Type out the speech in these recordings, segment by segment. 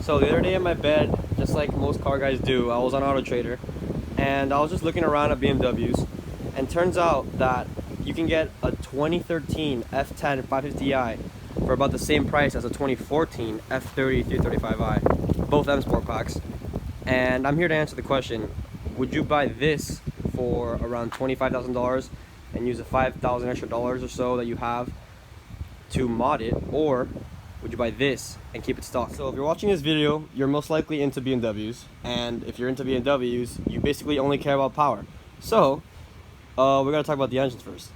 So the other day in my bed, just like most car guys do, I was on Auto Trader and I was just looking around at BMWs, and turns out that you can get a 2013 F10 550i for about the same price as a 2014 F30 335i, both M Sport packs. And I'm here to answer the question, would you buy this for around $25,000 and use the $5,000 extra dollars or so that you have to mod it, or would you buy this and keep it stock? So if you're watching this video, you're most likely into BMWs, and if you're into BMWs, you basically only care about power. So we're gonna talk about the engines first.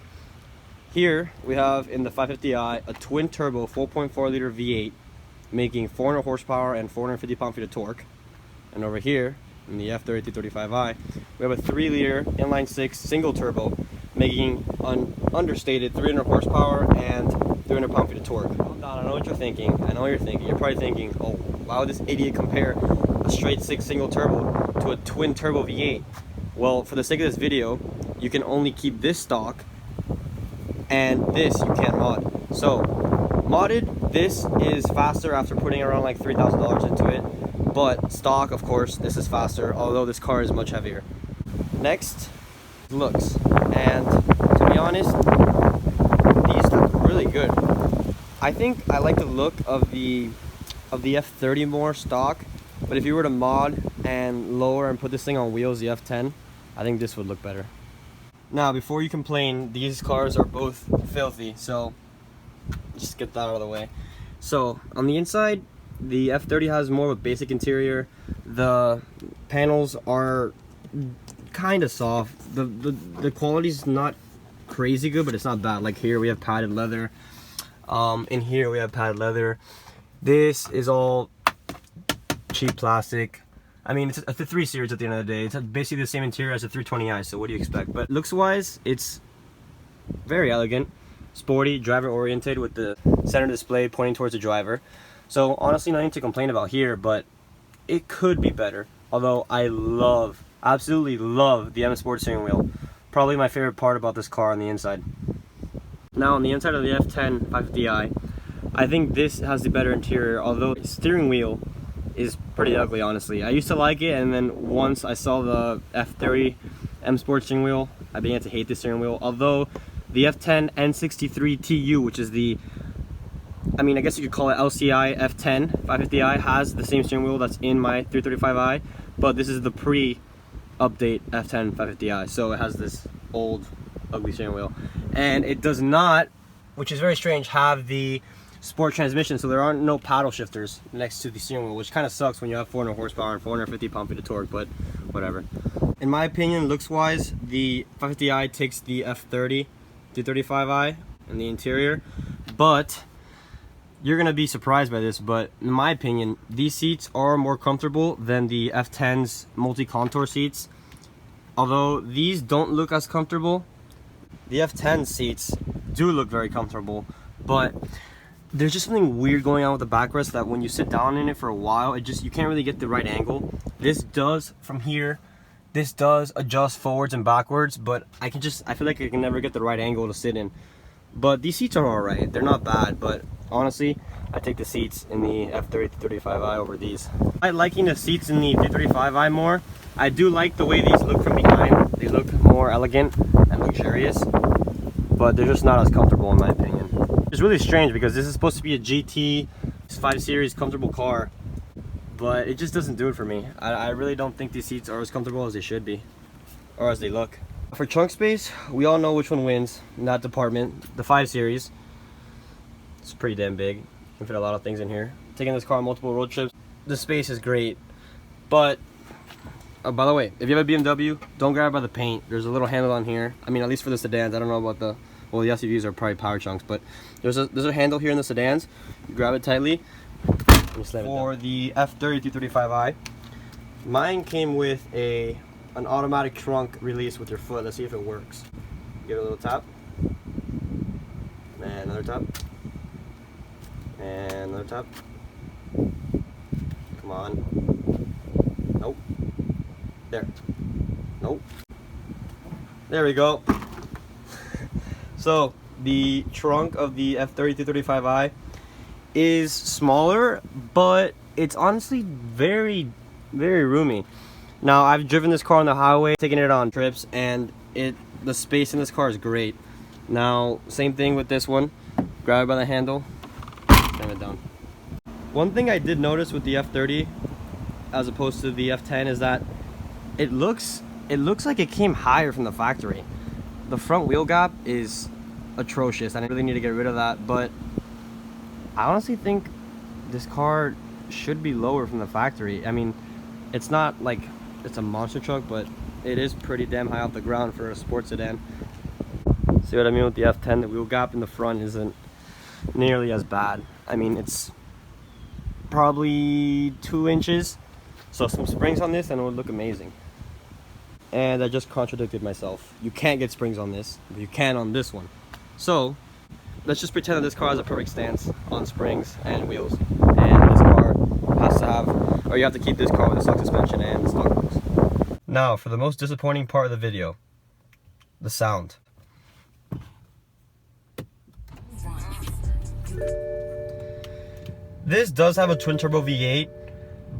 Here we have in the 550i a twin turbo 4.4 liter V8 making 400 horsepower and 450 pound-feet of torque. And over here in the F30 335i, we have a 3 liter inline 6 single turbo making an understated 300 horsepower and 300 pound-feet of torque. Hold on, I know what you're thinking. I know what you're thinking. You're probably thinking, oh, why would this idiot compare a straight 6 single turbo to a twin turbo V8? Well, for the sake of this video, you can only keep this stock, and this you can't mod. So, modded, this is faster after putting around like $3,000 into it, but stock, of course, this is faster, although this car is much heavier. Next, looks. And to be honest, these look really good. I think I like the look of the F30 more stock, but if you were to mod and lower and put this thing on wheels, the F10, I think this would look better. Now, before you complain, these cars are both filthy, so just get that out of the way. So on the inside, the F30 has more of a basic interior. The panels are kind of soft. The quality's not crazy good, but it's not bad. Like here we have padded leather. In here we have padded leather. This is all cheap plastic. I mean, it's a 3 Series at the end of the day. It's basically the same interior as a 320i, so what do you expect? But looks wise, it's very elegant, sporty, driver oriented with the center display pointing towards the driver. So honestly, nothing to complain about here, but it could be better. Although I absolutely love the M Sport steering wheel. Probably my favorite part about this car on the inside. Now on the inside of the F10 550i, I think this has the better interior, although the steering wheel is pretty ugly, honestly. I used to like it, and then once I saw the F30 M Sport steering wheel, I began to hate the steering wheel. Although the F10 N63 TU, which is the, I mean, I guess you could call it LCI F10 550i, has the same steering wheel that's in my 335i, but this is the pre-update F10 550i, so it has this old, ugly steering wheel. And it does not, which is very strange, have the sport transmission, so there aren't no paddle shifters next to the steering wheel, which kind of sucks when you have 400 horsepower and 450 pound-feet of torque, but whatever. In my opinion, looks-wise, the 550i takes the F30 235i in the interior, but you're gonna be surprised by this, but in my opinion, these seats are more comfortable than the F10's multi-contour seats. Although these don't look as comfortable, the F10 seats do look very comfortable, but there's just something weird going on with the backrest that when you sit down in it for a while, you can't really get the right angle. This does, from here, this does adjust forwards and backwards, but I feel like I can never get the right angle to sit in. But these seats are alright, they're not bad, but honestly, I take the seats in the F30 335i over these. I'm liking the seats in the 335i more. I do like the way these look from behind. They look more elegant and luxurious, but they're just not as comfortable in my opinion. It's really strange because this is supposed to be a GT 5 Series comfortable car, but it just doesn't do it for me. I really don't think these seats are as comfortable as they should be, or as they look. For trunk space, we all know which one wins in that department. The 5 Series. It's pretty damn big. You can fit a lot of things in here. Taking this car on multiple road trips, the space is great. But, oh, by the way, if you have a BMW, don't grab it by the paint. There's a little handle on here. I mean, at least for the sedans. I don't know about the, well, the SUVs are probably power trunks, but there's a handle here in the sedans. You grab it tightly. For the F30 235i, mine came with an automatic trunk release with your foot. Let's see if it works. Give it a little tap. And another tap. And another tap. Come on. Nope. There. Nope. There we go. So the trunk of the F30 235i is smaller, but it's honestly very, very roomy. Now, I've driven this car on the highway, taken it on trips, and the space in this car is great. Now, same thing with this one. Grab it by the handle, slam it down. One thing I did notice with the F30 as opposed to the F10 is that it looks like it came higher from the factory. The front wheel gap is atrocious, and I really need to get rid of that, but I honestly think this car should be lower from the factory. I mean, it's not like it's a monster truck, but it is pretty damn high off the ground for a sports sedan. See what I mean with the F10? The wheel gap in the front isn't nearly as bad. I mean, it's probably 2 inches, so some springs on this and it would look amazing. And I just contradicted myself. You can't get springs on this, but you can on this one. So let's just pretend that this car has a perfect stance on springs and wheels, and this car has to have, or you have to keep this car with a stock suspension and stock wheels. Now for the most disappointing part of the video, the sound. This does have a twin turbo V8,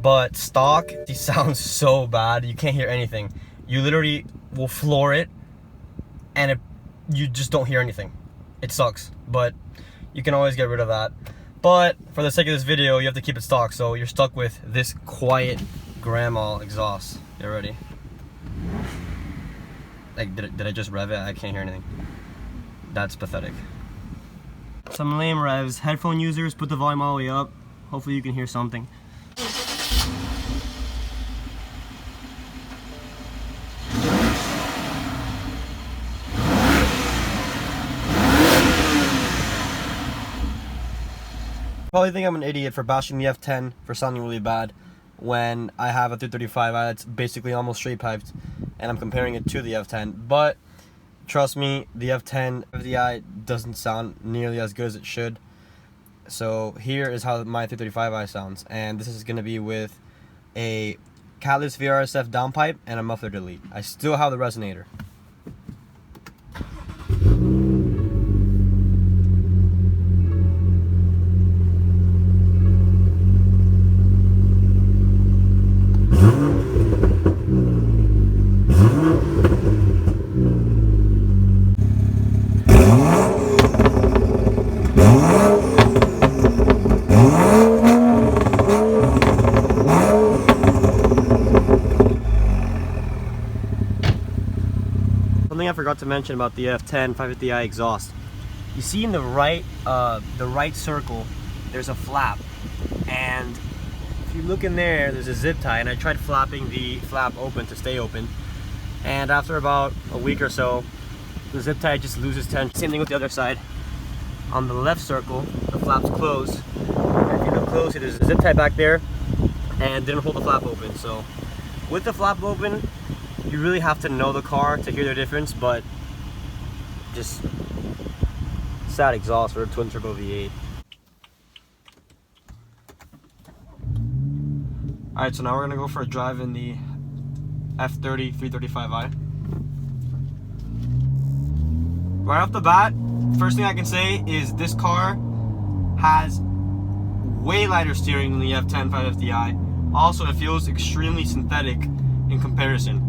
but stock, it sounds so bad. You can't hear anything. You literally will floor it, and you just don't hear anything. It sucks, but you can always get rid of that. But for the sake of this video, you have to keep it stock, so you're stuck with this quiet grandma exhaust. Get ready. Like, did I just rev it? I can't hear anything. That's pathetic. Some lame revs. Headphone users, put the volume all the way up. Hopefully you can hear something. Probably think I'm an idiot for bashing the F10 for sounding really bad when I have a 335i that's basically almost straight piped, and I'm comparing it to the F10. But trust me, the F10 FDI doesn't sound nearly as good as it should. So here is how my 335i sounds, and this is going to be with a Catalyst VRSF downpipe and a muffler delete. I still have the resonator. Something I forgot to mention about the F10 550i exhaust. You see in the right circle, there's a flap, and if you look in there, there's a zip tie, and I tried flapping the flap open to stay open, and after about a week or so, the zip tie just loses tension. Same thing with the other side. On the left circle, the flap's closed, and if you look closely, there's a zip tie back there, and didn't hold the flap open. So with the flap open, you really have to know the car to hear the difference, but just sad exhaust for a twin turbo V8. Alright, so now we're gonna go for a drive in the F30 335i. Right off the bat, first thing I can say is this car has way lighter steering than the F10 550i. Also, it feels extremely synthetic in comparison.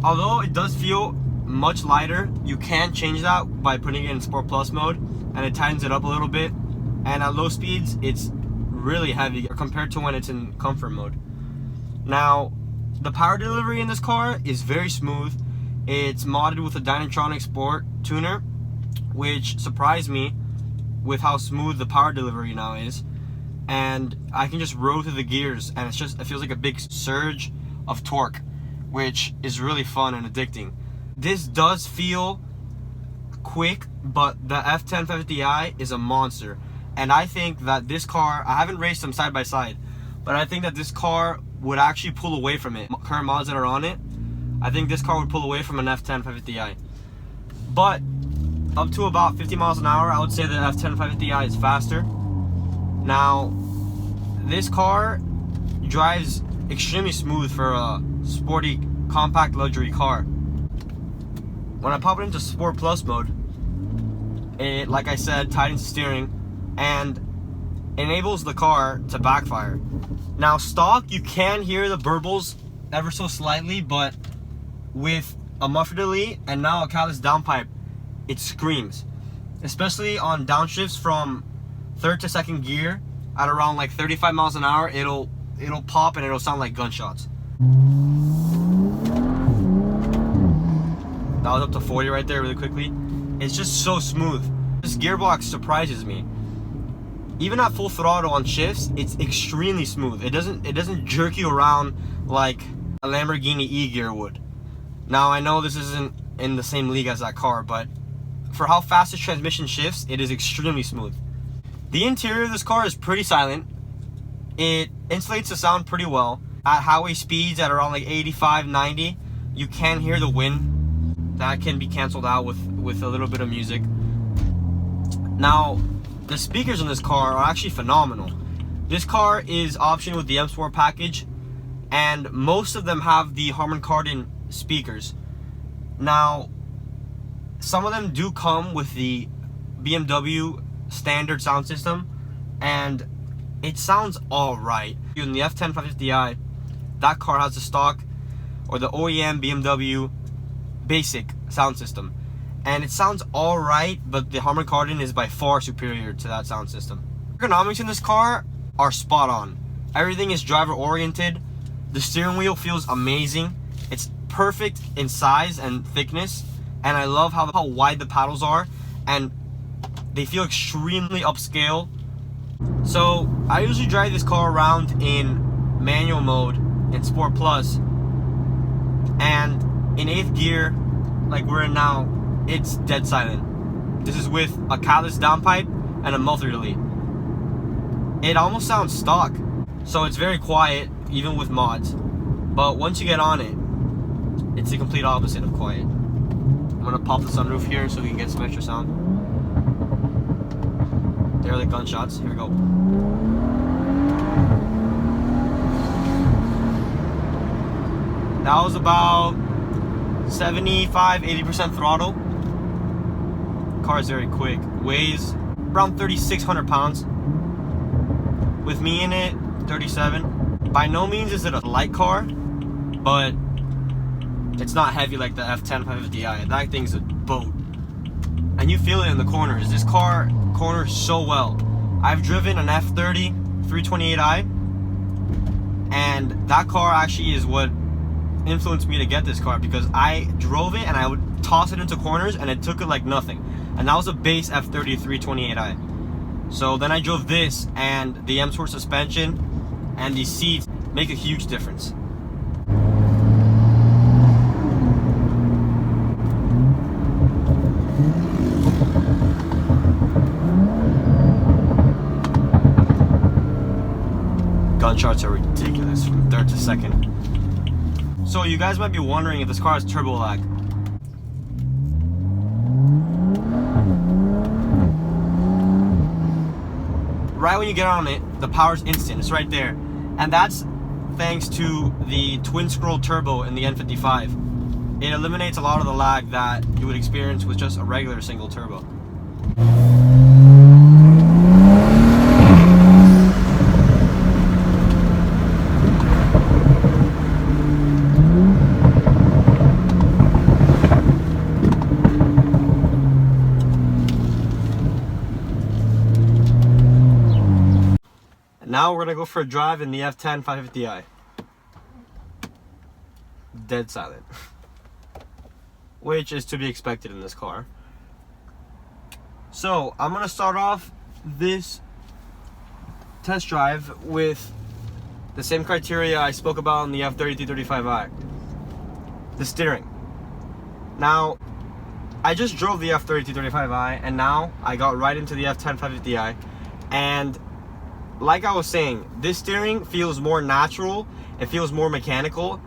Although it does feel much lighter, you can change that by putting it in Sport Plus mode, and it tightens it up a little bit. And at low speeds, it's really heavy compared to when it's in comfort mode. Now, the power delivery in this car is very smooth. It's modded with a Dynatronic Sport tuner, which surprised me with how smooth the power delivery now is. And I can just roll through the gears, and it feels like a big surge of torque, which is really fun and addicting. This does feel quick, but the F10 550i is a monster. And I think that this car, I haven't raced them side by side, but I think that this car would actually pull away from it. Current mods that are on it, I think this car would pull away from an F10 550i. But up to about 50 miles an hour, I would say the F10 550i is faster. Now, this car drives extremely smooth for a sporty, compact luxury car. When I pop it into Sport Plus mode, it, like I said, tightens the steering, and enables the car to backfire. Now stock, you can hear the burbles ever so slightly, but with a muffler delete and now a catalyst downpipe, it screams. Especially on downshifts from third to second gear at around like 35 miles an hour, it'll pop and it'll sound like gunshots. That was up to 40 right there really quickly. It's just so smooth. This gearbox surprises me. Even at full throttle on shifts, it's extremely smooth. It doesn't jerk you around like a Lamborghini E-gear would. Now I know this isn't in the same league as that car, but for how fast this transmission shifts, it is extremely smooth. The interior of this car is pretty silent. It insulates the sound pretty well. At highway speeds at around like 85, 90, you can hear the wind. That can be canceled out with a little bit of music. Now, the speakers in this car are actually phenomenal. This car is optioned with the M Sport package, and most of them have the Harman Kardon speakers. Now, some of them do come with the BMW standard sound system, and it sounds alright. In the F10 550i, that car has the stock or the OEM BMW basic sound system, and it sounds alright, but the Harman Kardon is by far superior to that sound system. Ergonomics in this car are spot on. Everything is driver oriented. The steering wheel feels amazing. It's perfect in size and thickness, and I love how wide the paddles are, and they feel extremely upscale. So I usually drive this car around in manual mode in Sport Plus, and in 8th gear, like we're in now, it's dead silent. This is with a catalyst downpipe and a muffler delete. It almost sounds stock, so it's very quiet even with mods. But once you get on it, it's the complete opposite of quiet. I'm gonna pop the sunroof here so we can get some extra sound. There are the gunshots. Here we go. That was about 75-80% throttle. Car is very quick. Weighs around 3,600 pounds. With me in it, 37. By no means is it a light car, but it's not heavy like the F10 550i. That thing's a boat. And you feel it in the corners. This car corners so well. I've driven an F30 328i, and that car actually is what influenced me to get this car, because I drove it and I would toss it into corners and it took it like nothing. And that was a base F30 328i. So then I drove this, and the M Sport suspension and these seats make a huge difference. Gunshots are ridiculous from third to second. So you guys might be wondering if this car has turbo lag. Right when you get on it, the power's instant. It's right there. And that's thanks to the twin scroll turbo in the N55. It eliminates a lot of the lag that you would experience with just a regular single turbo. Now we're gonna go for a drive in the F10 550i. Dead silent. Which is to be expected in this car. So I'm gonna start off this test drive with the same criteria I spoke about in the F30 335i. The steering. Now, I just drove the F30 335i, and now I got right into the F10 550i, and like I was saying, this steering feels more natural, it feels more mechanical,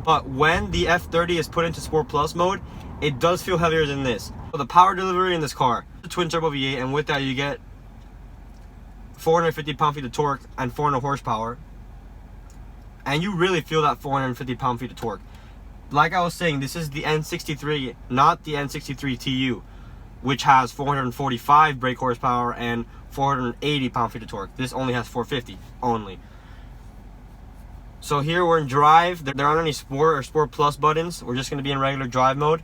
but when the F30 is put into Sport Plus mode, it does feel heavier than this. So the power delivery in this car, the twin turbo V8, and with that you get 450 pound-feet of torque and 400 horsepower, and you really feel that 450 pound-feet of torque. Like I was saying, this is the N63, not the N63 TU, which has 445 brake horsepower and 480 pound-feet of torque. This only has 450 only. So here we're in drive. There aren't any sport or sport plus buttons. We're just going to be in regular drive mode.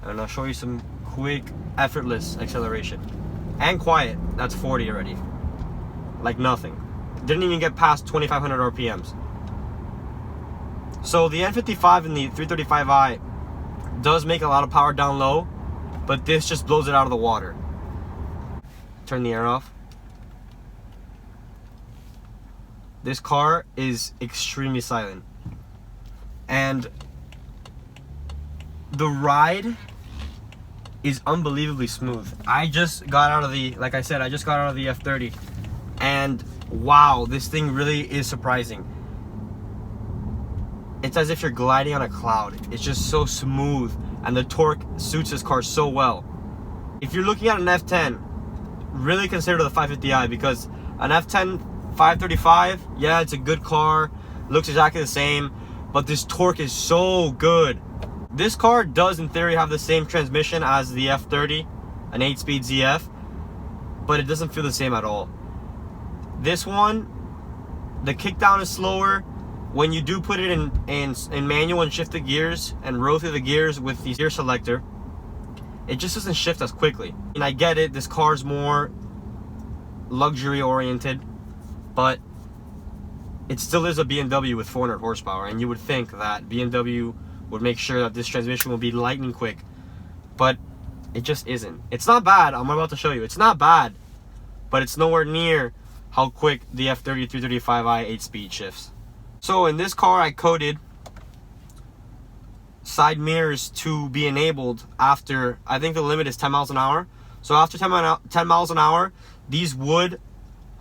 And I'll show you some quick, effortless acceleration. And quiet. That's 40 already. Like nothing. Didn't even get past 2,500 RPMs. So the N55 and the 335i does make a lot of power down low, but this just blows it out of the water. Turn the air off. This car is extremely silent. And the ride is unbelievably smooth. I just got out of the, like I said, I just got out of the F30. And wow, this thing really is surprising. It's as if you're gliding on a cloud. It's just so smooth, and the torque suits this car so well. If you're looking at an F10, really consider the 550i, because an F10 535, yeah, it's a good car, looks exactly the same, but this torque is so good. This car does in theory have the same transmission as the F30, an 8-speed ZF, but it doesn't feel the same at all. This one, the kickdown is slower. When you do put it in manual and shift the gears and roll through the gears with the gear selector, it just doesn't shift as quickly. And I get it, this car's more luxury oriented, but it still is a BMW with 400 horsepower, and you would think that BMW would make sure that this transmission will be lightning quick, but it just isn't. It's not bad, I'm about to show you. It's not bad, but it's nowhere near how quick the F30 335i 8-speed shifts. So in this car, I coded side mirrors to be enabled after, I think the limit is 10 miles an hour. So after 10 miles an hour, these would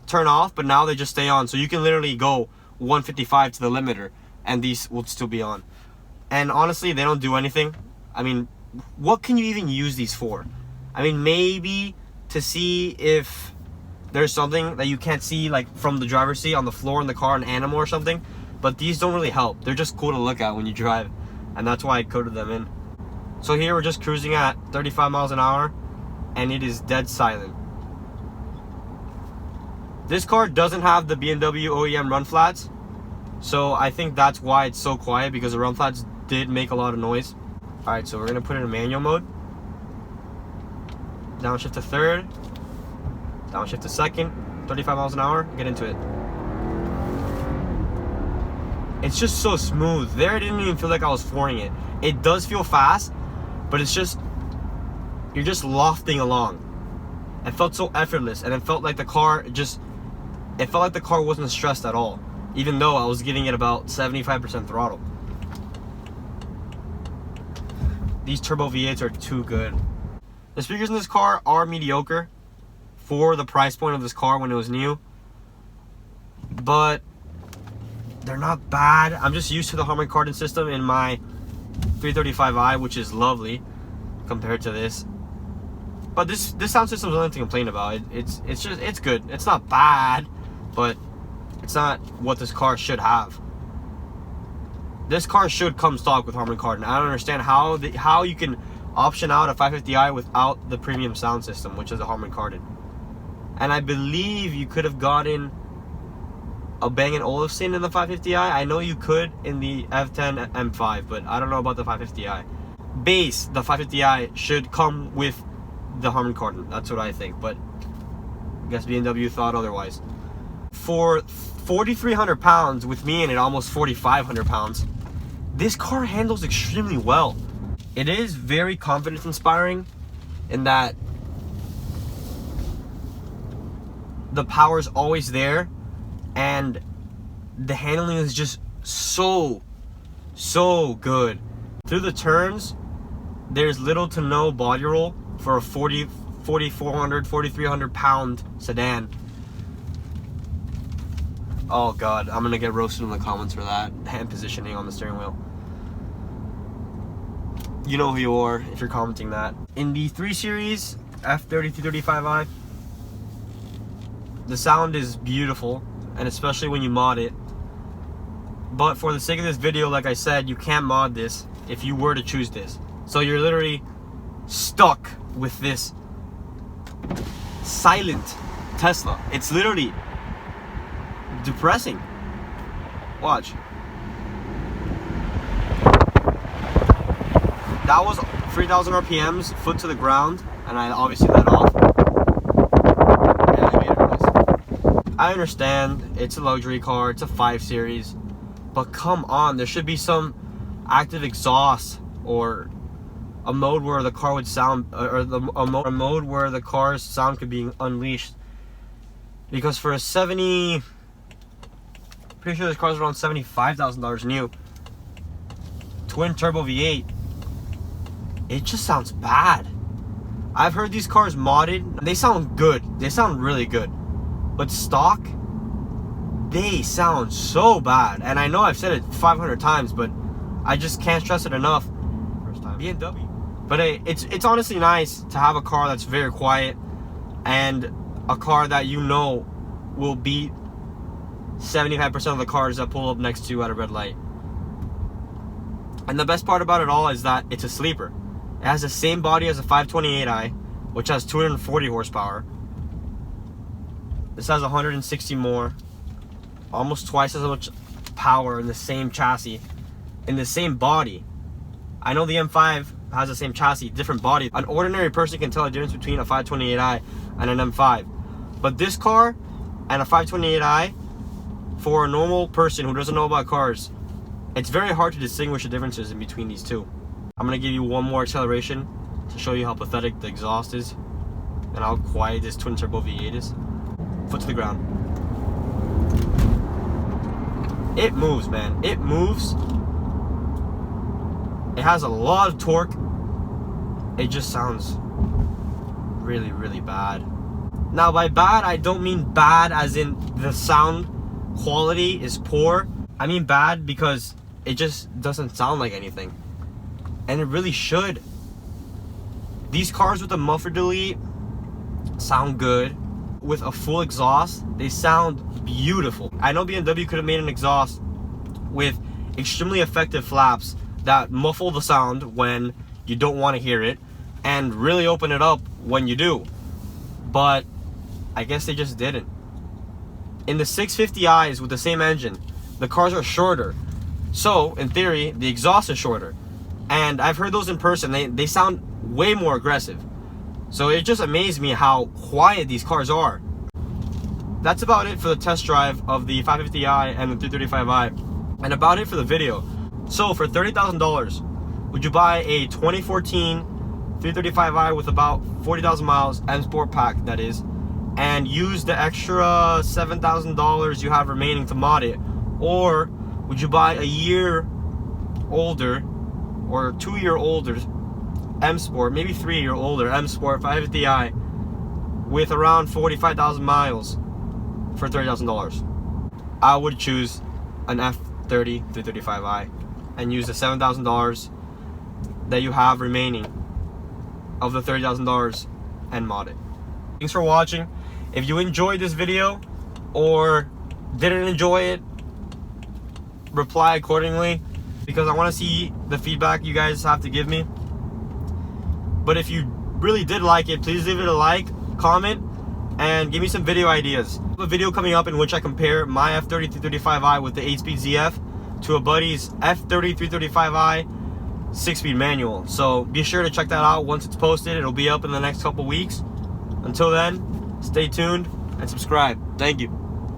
turn off, but now they just stay on. So you can literally go 155 to the limiter, and these will still be on. And honestly, they don't do anything. I mean, what can you even use these for? I mean, maybe to see if there's something that you can't see, like from the driver's seat on the floor in the car, an animal or something. But these don't really help. They're just cool to look at when you drive, and that's why I coded them in. So here we're just cruising at 35 miles an hour, and it is dead silent. This car doesn't have the BMW OEM run flats, so I think that's why it's so quiet, because the run flats did make a lot of noise. Alright, so we're gonna put it in manual mode. Downshift to third, downshift to second, 35 miles an hour, get into it. It's just so smooth. There, it didn't even feel like I was flooring it. It does feel fast, but it's just, you're just lofting along. It felt so effortless, and it felt like the car it felt like the car wasn't stressed at all, even though I was giving it about 75% throttle. These turbo V8s are too good. The speakers in this car are mediocre for the price point of this car when it was new, but they're not bad. I'm just used to the Harman Kardon system in my 335i, which is lovely compared to this. But this sound system is nothing to complain about. It's good. It's not bad, but it's not what this car should have. This car should come stock with Harman Kardon. I don't understand how you can option out a 550i without the premium sound system, which is a Harman Kardon. And I believe you could have gotten a Bang & Olufsen in the 550i. I know you could in the F10 M5, but I don't know about the 550i. Base, the 550i should come with the Harman Kardon. That's what I think, but I guess BMW thought otherwise. For 4,300 pounds, with me in it almost 4,500 pounds, this car handles extremely well. It is very confidence inspiring in that the power is always there, and the handling is just so good. Through the turns, there's little to no body roll for a 4,400, 4,300 pound sedan. Oh god, I'm gonna get roasted in the comments for that. Hand positioning on the steering wheel. You know who you are if you're commenting that. In the 3 Series F30 335i, the sound is beautiful, and especially when you mod it. But for the sake of this video, like I said, you can't mod this if you were to choose this. So you're literally stuck with this silent Tesla. It's literally depressing. Watch. That was 3,000 RPMs, foot to the ground, and I obviously let off. And I made a noise. I understand it's a luxury car, it's a 5 Series, but come on, there should be some active exhaust or a mode where the car would sound, or a mode where the car's sound could be unleashed. Because for a pretty sure this car's around $75,000 new, twin turbo V8, it just sounds bad. I've heard these cars modded, and they sound good. They sound really good. But stock, they sound so bad. And I know I've said it 500 times, but I just can't stress it enough. First time. BMW. But hey, it's honestly nice to have a car that's very quiet, and a car that you know will beat 75% of the cars that pull up next to you at a red light. And the best part about it all is that it's a sleeper. It has the same body as a 528i, which has 240 horsepower. This has 160 more, almost twice as much power in the same chassis, in the same body. I know the M5 has the same chassis, different body. An ordinary person can tell the difference between a 528i and an M5. But this car and a 528i, for a normal person who doesn't know about cars, it's very hard to distinguish the differences in between these two. I'm gonna give you one more acceleration to show you how pathetic the exhaust is and how quiet this twin turbo V8 is. Foot to the ground. It moves, man. It moves. It has a lot of torque. It just sounds really, really bad. Now, by bad, I don't mean bad as in the sound quality is poor. I mean bad because it just doesn't sound like anything. And it really should. These cars with a muffler delete sound good. With a full exhaust, they sound beautiful. I know BMW could have made an exhaust with extremely effective flaps that muffle the sound when you don't want to hear it and really open it up when you do. But I guess they just didn't. In the 650i's with the same engine, the cars are shorter. So, in theory, the exhaust is shorter. And I've heard those in person. They sound way more aggressive. So it just amazed me how quiet these cars are. That's about it for the test drive of the 550i and the 335i. And about it for the video. So for $30,000, would you buy a 2014 335i with about 40,000 miles, M Sport pack that is, and use the extra $7,000 you have remaining to mod it? Or would you buy a year older or 2 year older M Sport, maybe 3 year older M Sport 550i with around 45,000 miles for $30,000? I would choose an F30 335i and use the $7,000 that you have remaining of the $30,000 and mod it. Thanks for watching. If you enjoyed this video or didn't enjoy it, reply accordingly, because I want to see the feedback you guys have to give me. But if you really did like it, please leave it a like, comment, and give me some video ideas. I have a video coming up in which I compare my F30 335i with the 8-speed ZF to a buddy's F30 335i 6-speed manual. So be sure to check that out once it's posted. It'll be up in the next couple weeks. Until then, stay tuned and subscribe. Thank you.